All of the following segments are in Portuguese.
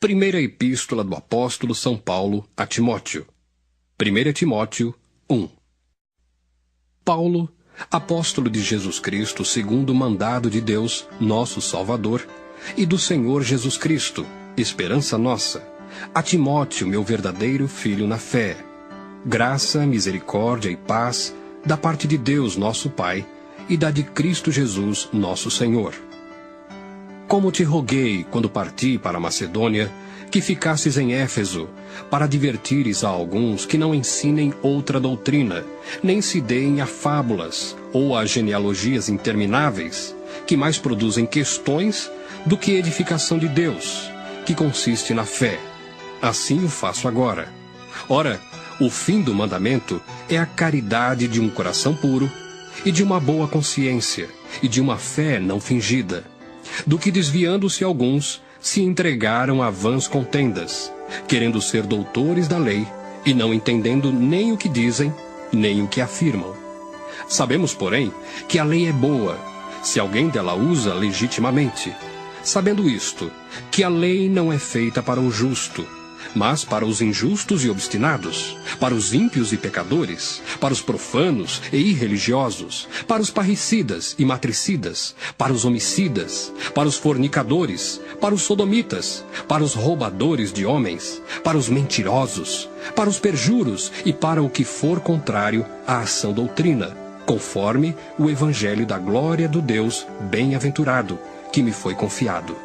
Primeira Epístola do Apóstolo São Paulo a Timóteo. 1 Timóteo 1. Paulo, apóstolo de Jesus Cristo, segundo o mandado de Deus, nosso Salvador, e do Senhor Jesus Cristo, esperança nossa, a Timóteo, meu verdadeiro filho na fé. Graça, misericórdia e paz da parte de Deus, nosso Pai, e da de Cristo Jesus, nosso Senhor. Como te roguei, quando parti para a Macedônia, que ficasses em Éfeso, para advertires a alguns que não ensinem outra doutrina, nem se deem a fábulas ou a genealogias intermináveis, que mais produzem questões do que edificação de Deus, que consiste na fé. Assim o faço agora. Ora, o fim do mandamento é a caridade de um coração puro, e de uma boa consciência, e de uma fé não fingida, do que desviando-se alguns, se entregaram a vãs contendas, querendo ser doutores da lei, e não entendendo nem o que dizem, nem o que afirmam. Sabemos, porém, que a lei é boa, se alguém dela usa legitimamente, sabendo isto, que a lei não é feita para o justo, mas para os injustos e obstinados, para os ímpios e pecadores, para os profanos e irreligiosos, para os parricidas e matricidas, para os homicidas, para os fornicadores, para os sodomitas, para os roubadores de homens, para os mentirosos, para os perjuros e para o que for contrário à sã doutrina, conforme o evangelho da glória do Deus bem-aventurado, que me foi confiado.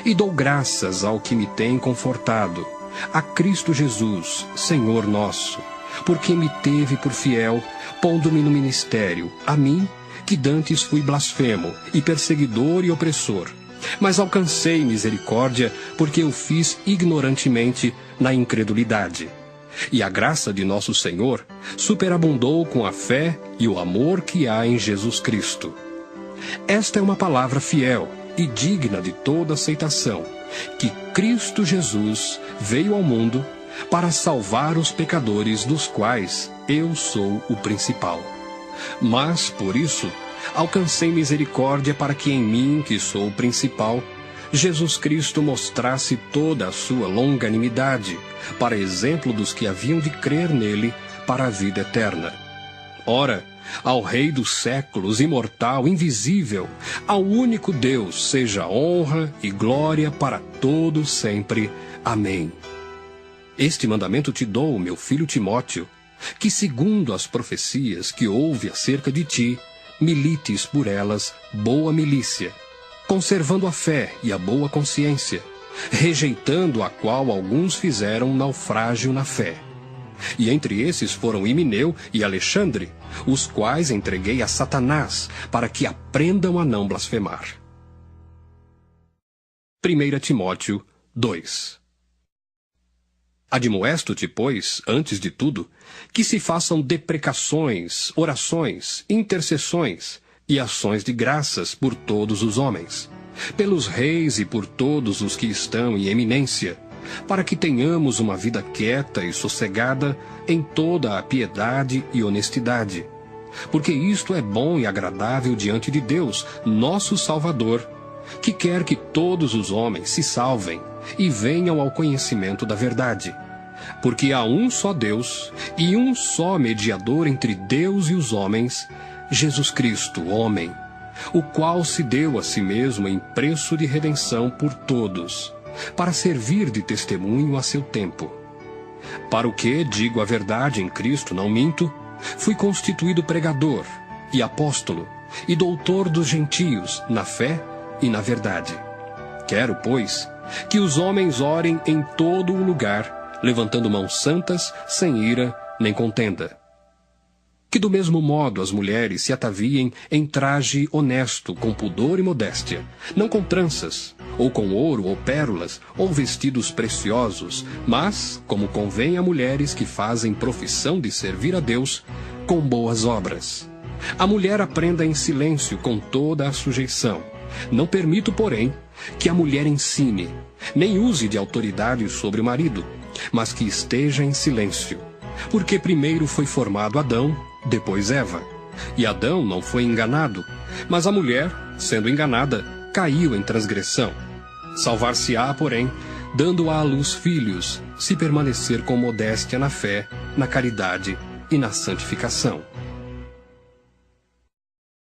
E dou graças ao que me tem confortado, a Cristo Jesus, Senhor nosso, porque me teve por fiel, pondo-me no ministério, a mim, que dantes fui blasfemo, e perseguidor e opressor. Mas alcancei misericórdia, porque eu fiz ignorantemente na incredulidade. E a graça de nosso Senhor superabundou com a fé e o amor que há em Jesus Cristo. Esta é uma palavra fiel e digna de toda aceitação, que Cristo Jesus veio ao mundo para salvar os pecadores, dos quais eu sou o principal. Mas, por isso, alcancei misericórdia para que em mim, que sou o principal, Jesus Cristo mostrasse toda a sua longanimidade, para exemplo dos que haviam de crer nele para a vida eterna. Ora, ao Rei dos séculos, imortal, invisível, ao único Deus, seja honra e glória para todos sempre. Amém. Este mandamento te dou, meu filho Timóteo, que segundo as profecias que houve acerca de ti, milites por elas boa milícia, conservando a fé e a boa consciência, rejeitando a qual alguns fizeram naufrágio na fé. E entre esses foram Himeneu e Alexandre, os quais entreguei a Satanás, para que aprendam a não blasfemar. 1 Timóteo 2. Admoesto-te, pois, antes de tudo, que se façam deprecações, orações, intercessões e ações de graças por todos os homens, pelos reis e por todos os que estão em eminência, para que tenhamos uma vida quieta e sossegada em toda a piedade e honestidade. Porque isto é bom e agradável diante de Deus, nosso Salvador, que quer que todos os homens se salvem e venham ao conhecimento da verdade. Porque há um só Deus e um só mediador entre Deus e os homens, Jesus Cristo, homem, o qual se deu a si mesmo em preço de redenção por todos, para servir de testemunho a seu tempo. Para o que, digo a verdade em Cristo, não minto, fui constituído pregador, e apóstolo, e doutor dos gentios, na fé e na verdade. Quero, pois, que os homens orem em todo o lugar, levantando mãos santas, sem ira nem contenda. Que do mesmo modo as mulheres se ataviem em traje honesto, com pudor e modéstia, não com tranças, ou com ouro ou pérolas, ou vestidos preciosos, mas, como convém a mulheres que fazem profissão de servir a Deus, com boas obras. A mulher aprenda em silêncio com toda a sujeição. Não permito, porém, que a mulher ensine, nem use de autoridade sobre o marido, mas que esteja em silêncio. Porque primeiro foi formado Adão, depois Eva. E Adão não foi enganado, mas a mulher, sendo enganada, caiu em transgressão. Salvar-se-á, porém, dando à luz filhos, se permanecer com modéstia na fé, na caridade e na santificação.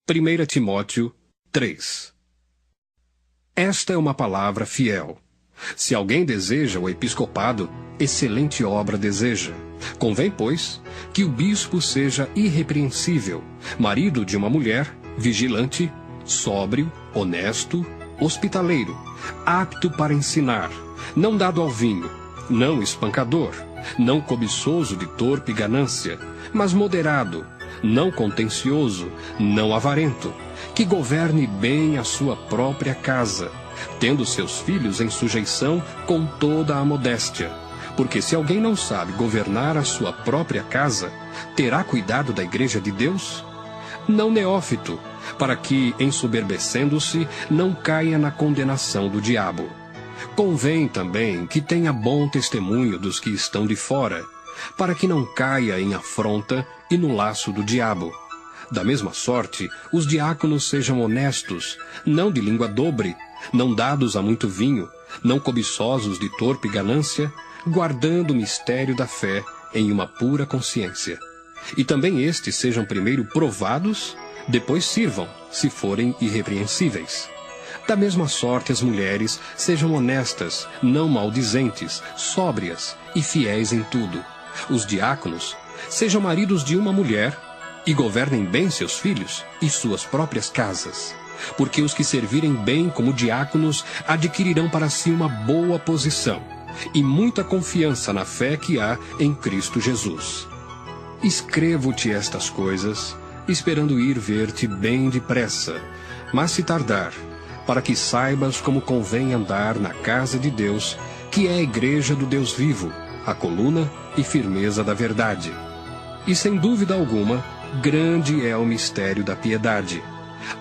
1 Timóteo 3. Esta é uma palavra fiel. Se alguém deseja o episcopado, excelente obra deseja. Convém, pois, que o bispo seja irrepreensível, marido de uma mulher, vigilante, sóbrio, honesto, hospitaleiro, apto para ensinar, não dado ao vinho, não espancador, não cobiçoso de torpe ganância, mas moderado, não contencioso, não avarento, que governe bem a sua própria casa, tendo seus filhos em sujeição com toda a modéstia. Porque se alguém não sabe governar a sua própria casa, terá cuidado da igreja de Deus? Não neófito, para que, ensoberbecendo-se, não caia na condenação do diabo. Convém também que tenha bom testemunho dos que estão de fora, para que não caia em afronta e no laço do diabo. Da mesma sorte, os diáconos sejam honestos, não de língua dobre, não dados a muito vinho, não cobiçosos de torpe ganância, guardando o mistério da fé em uma pura consciência. E também estes sejam primeiro provados, depois sirvam, se forem irrepreensíveis. Da mesma sorte as mulheres sejam honestas, não maldizentes, sóbrias e fiéis em tudo. Os diáconos sejam maridos de uma mulher e governem bem seus filhos e suas próprias casas. Porque os que servirem bem como diáconos adquirirão para si uma boa posição e muita confiança na fé que há em Cristo Jesus. Escrevo-te estas coisas, esperando ir ver-te bem depressa, mas se tardar, para que saibas como convém andar na casa de Deus, que é a igreja do Deus vivo, a coluna e firmeza da verdade. E sem dúvida alguma, grande é o mistério da piedade.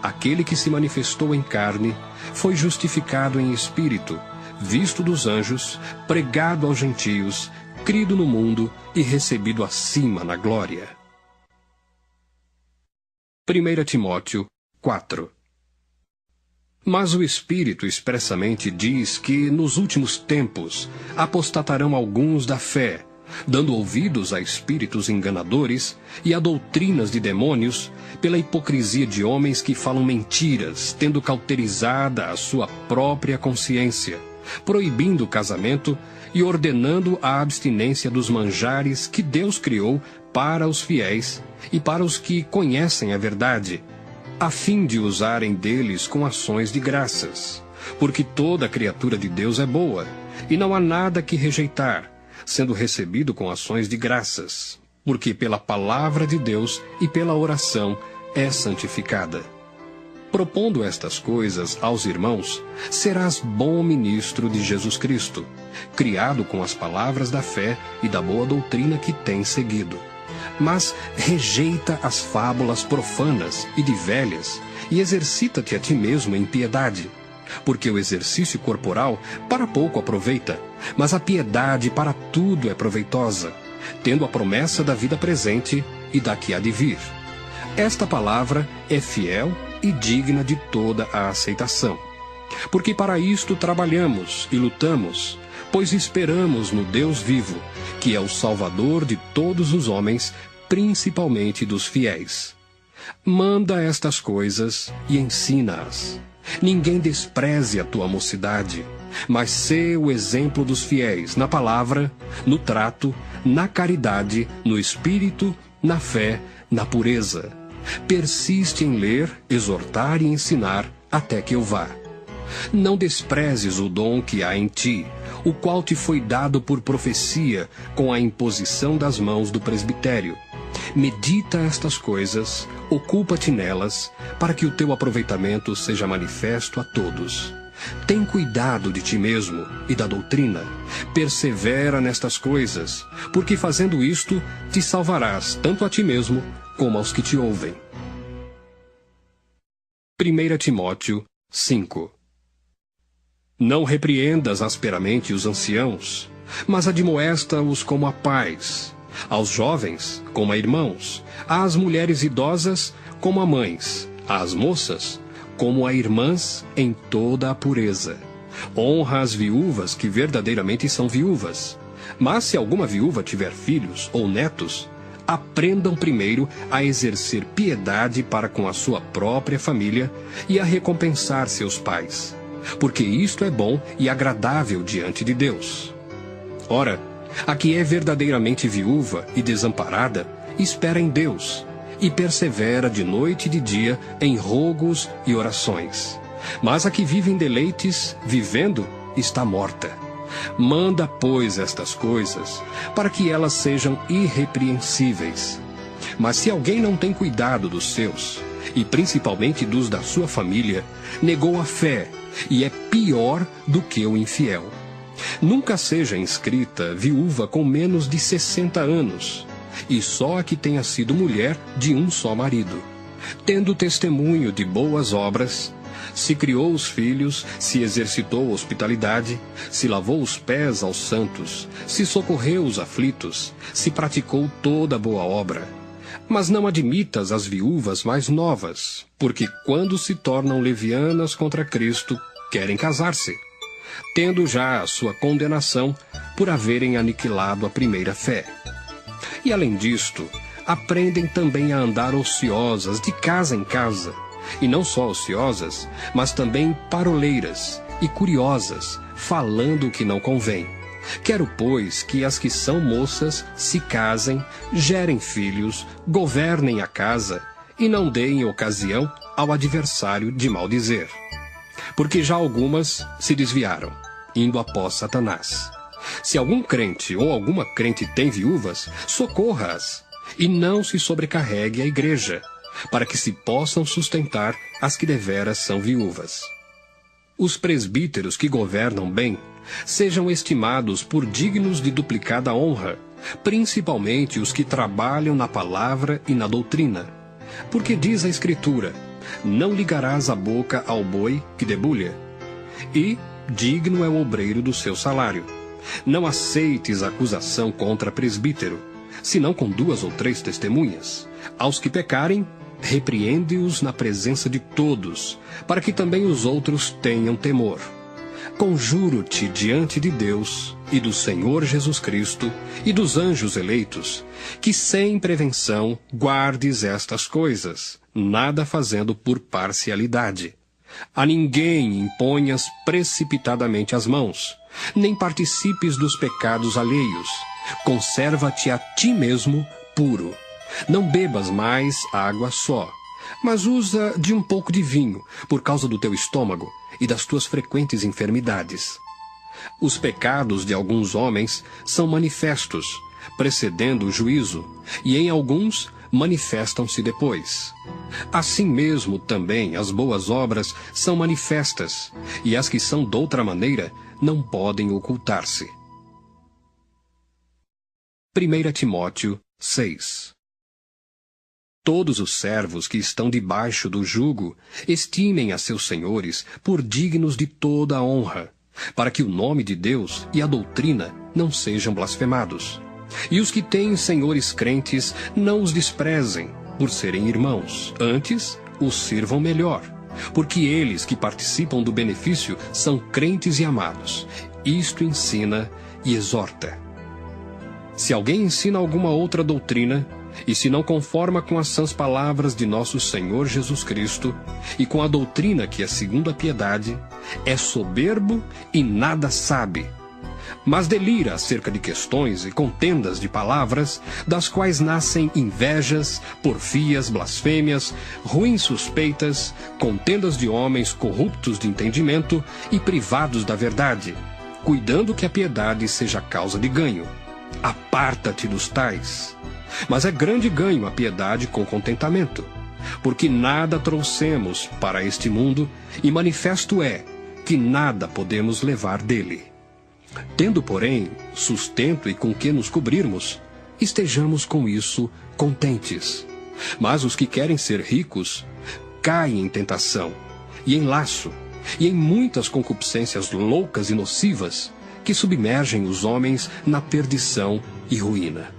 Aquele que se manifestou em carne foi justificado em espírito, visto dos anjos, pregado aos gentios, crido no mundo e recebido acima na glória. 1 Timóteo 4. Mas o Espírito expressamente diz que, nos últimos tempos, apostatarão alguns da fé, dando ouvidos a espíritos enganadores e a doutrinas de demônios, pela hipocrisia de homens que falam mentiras, tendo cauterizada a sua própria consciência, proibindo o casamento e ordenando a abstinência dos manjares que Deus criou para os fiéis e para os que conhecem a verdade, a fim de usarem deles com ações de graças. Porque toda criatura de Deus é boa, e não há nada que rejeitar, sendo recebido com ações de graças, porque pela palavra de Deus e pela oração é santificada. Propondo estas coisas aos irmãos, serás bom ministro de Jesus Cristo, criado com as palavras da fé e da boa doutrina que tens seguido. Mas rejeita as fábulas profanas e de velhas, e exercita-te a ti mesmo em piedade. Porque o exercício corporal para pouco aproveita, mas a piedade para tudo é proveitosa, tendo a promessa da vida presente e da que há de vir. Esta palavra é fiel e digna de toda a aceitação. Porque para isto trabalhamos e lutamos, pois esperamos no Deus vivo, que é o Salvador de todos os homens, principalmente dos fiéis. Manda estas coisas e ensina-as. Ninguém despreze a tua mocidade, mas sê o exemplo dos fiéis na palavra, no trato, na caridade, no espírito, na fé, na pureza. Persiste em ler, exortar e ensinar até que eu vá. Não desprezes o dom que há em ti, o qual te foi dado por profecia com a imposição das mãos do presbitério. Medita estas coisas, ocupa-te nelas, para que o teu aproveitamento seja manifesto a todos. Tem cuidado de ti mesmo e da doutrina. Persevera nestas coisas, porque fazendo isto, te salvarás tanto a ti mesmo como aos que te ouvem. 1 Timóteo 5. Não repreendas asperamente os anciãos, mas admoesta-os como a pais, aos jovens como a irmãos, às mulheres idosas como a mães, às moças como a irmãs em toda a pureza. Honra as viúvas que verdadeiramente são viúvas. Mas se alguma viúva tiver filhos ou netos, aprendam primeiro a exercer piedade para com a sua própria família e a recompensar seus pais, porque isto é bom e agradável diante de Deus. Ora, a que é verdadeiramente viúva e desamparada, espera em Deus, e persevera de noite e de dia em rogos e orações. Mas a que vive em deleites, vivendo, está morta. Manda, pois, estas coisas, para que elas sejam irrepreensíveis. Mas se alguém não tem cuidado dos seus, e principalmente dos da sua família, negou a fé, e é pior do que o infiel. Nunca seja inscrita viúva com menos de 60 anos, e só a que tenha sido mulher de um só marido, tendo testemunho de boas obras, se criou os filhos, se exercitou hospitalidade, se lavou os pés aos santos, se socorreu os aflitos, se praticou toda boa obra. Mas não admitas as viúvas mais novas, porque quando se tornam levianas contra Cristo, querem casar-se, tendo já a sua condenação por haverem aniquilado a primeira fé. E além disto, aprendem também a andar ociosas de casa em casa, e não só ociosas, mas também paroleiras e curiosas, falando o que não convém. Quero, pois, que as que são moças se casem, gerem filhos, governem a casa, e não deem ocasião ao adversário de maldizer. Porque já algumas se desviaram, indo após Satanás. Se algum crente ou alguma crente tem viúvas, socorra-as, e não se sobrecarregue a igreja, para que se possam sustentar as que deveras são viúvas. Os presbíteros que governam bem sejam estimados por dignos de duplicada honra, principalmente os que trabalham na palavra e na doutrina. Porque diz a Escritura: não ligarás a boca ao boi que debulha, e digno é o obreiro do seu salário. Não aceites acusação contra presbítero, senão com 2 ou 3 testemunhas. Aos que pecarem, repreende-os na presença de todos, para que também os outros tenham temor. Conjuro-te diante de Deus e do Senhor Jesus Cristo e dos anjos eleitos, que sem prevenção guardes estas coisas, nada fazendo por parcialidade. A ninguém imponhas precipitadamente as mãos, nem participes dos pecados alheios. Conserva-te a ti mesmo puro. Não bebas mais água só, mas usa de um pouco de vinho, por causa do teu estômago e das tuas frequentes enfermidades. Os pecados de alguns homens são manifestos, precedendo o juízo, e em alguns manifestam-se depois. Assim mesmo também as boas obras são manifestas, e as que são doutra maneira não podem ocultar-se. 1 Timóteo 6. Todos os servos que estão debaixo do jugo estimem a seus senhores por dignos de toda a honra, para que o nome de Deus e a doutrina não sejam blasfemados. E os que têm senhores crentes não os desprezem, por serem irmãos, antes os sirvam melhor, porque eles que participam do benefício são crentes e amados. Isto ensina e exorta. Se alguém ensina alguma outra doutrina, e se não conforma com as sãs palavras de nosso Senhor Jesus Cristo, e com a doutrina que é segundo a piedade, é soberbo e nada sabe, mas delira acerca de questões e contendas de palavras, das quais nascem invejas, porfias, blasfêmias, ruins suspeitas, contendas de homens corruptos de entendimento e privados da verdade, cuidando que a piedade seja causa de ganho. Aparta-te dos tais. Mas é grande ganho a piedade com contentamento, porque nada trouxemos para este mundo, e manifesto é que nada podemos levar dele. Tendo, porém, sustento e com que nos cobrirmos, estejamos com isso contentes. Mas os que querem ser ricos caem em tentação, e em laço, e em muitas concupiscências loucas e nocivas, que submergem os homens na perdição e ruína.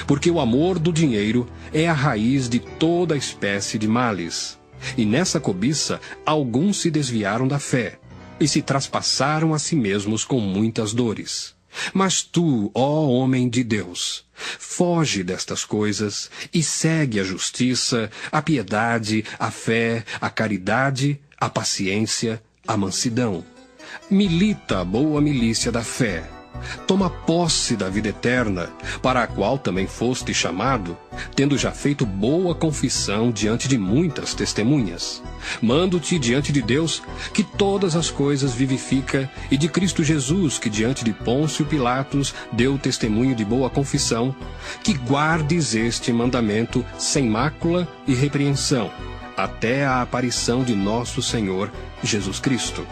Porque o amor do dinheiro é a raiz de toda espécie de males. E nessa cobiça alguns se desviaram da fé e se traspassaram a si mesmos com muitas dores. Mas tu, ó homem de Deus, foge destas coisas e segue a justiça, a piedade, a fé, a caridade, a paciência, a mansidão. Milita a boa milícia da fé. Toma posse da vida eterna, para a qual também foste chamado, tendo já feito boa confissão diante de muitas testemunhas. Mando-te diante de Deus, que todas as coisas vivifica, e de Cristo Jesus, que diante de Pôncio Pilatos deu testemunho de boa confissão, que guardes este mandamento sem mácula e repreensão, até a aparição de nosso Senhor Jesus Cristo,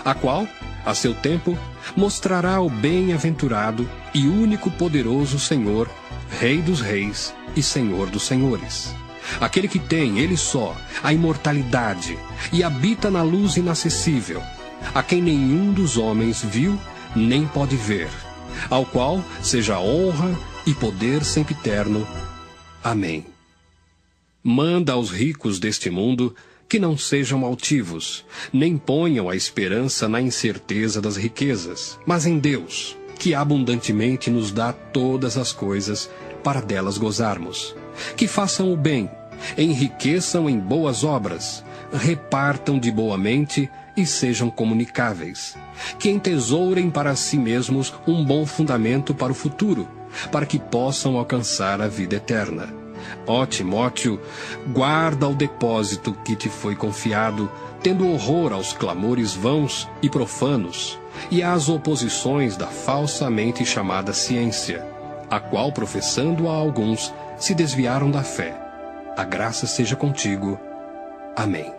a qual, a seu tempo, mostrará o bem-aventurado e único poderoso Senhor, Rei dos reis e Senhor dos senhores. Aquele que tem, ele só, a imortalidade e habita na luz inacessível, a quem nenhum dos homens viu nem pode ver, ao qual seja honra e poder sempiterno. Amém. Manda aos ricos deste mundo que não sejam altivos, nem ponham a esperança na incerteza das riquezas, mas em Deus, que abundantemente nos dá todas as coisas para delas gozarmos. Que façam o bem, enriqueçam em boas obras, repartam de boa mente e sejam comunicáveis. Que entesourem para si mesmos um bom fundamento para o futuro, para que possam alcançar a vida eterna. Ó Timóteo, guarda o depósito que te foi confiado, tendo horror aos clamores vãos e profanos, e às oposições da falsamente chamada ciência, a qual, professando a alguns, se desviaram da fé. A graça seja contigo. Amém.